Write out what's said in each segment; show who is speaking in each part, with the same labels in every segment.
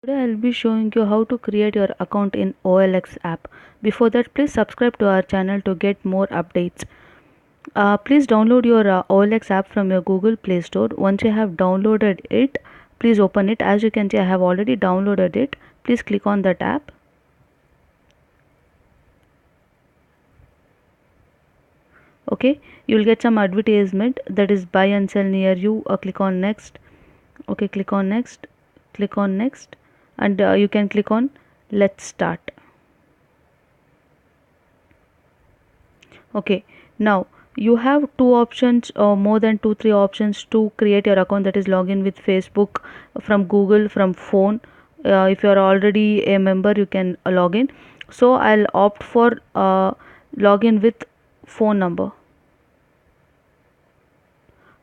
Speaker 1: Today I'll be showing you how to create your account in OLX app. Before that, please subscribe to our channel to get more updates. Please download your OLX app from your Google Play Store. Once you have downloaded it, please open it. As you can see, I have already downloaded it. Please click on that app. Okay, you will get some advertisement that is buy and sell near you. Click on next. Okay, click on next. Click on next, and you can click on let's start. Okay, now you have two options or more than three options to create your account, that is login with Facebook from Google from phone. If you are already a member, you can log in. So I'll opt for login with phone number.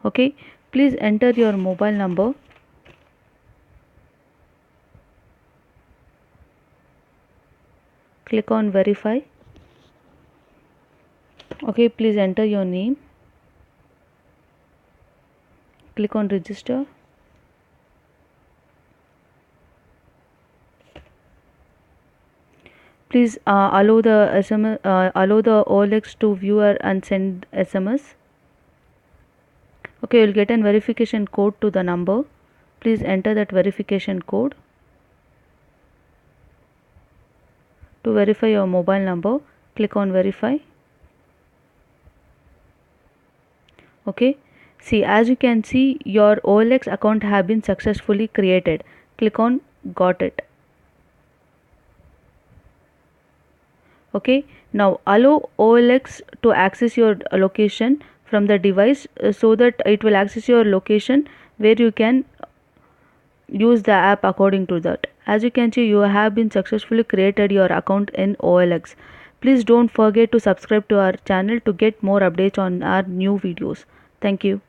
Speaker 1: Okay, please enter your mobile number. Click on verify. Okay, please enter your name. Click on register. Please allow the SMS, allow the OLX to viewer and send SMS. Okay, you'll get a verification code to the number. Please enter that verification code. To verify your mobile number, click on verify. Okay, see, as you can see, your OLX account have been successfully created. Click on got it. Okay, now allow OLX to access your location from the device so that it will access your location where you can use the app according to that. As you can see, you have been successfully created your account in OLX. Please don't forget to subscribe to our channel to get more updates on our new videos. Thank you.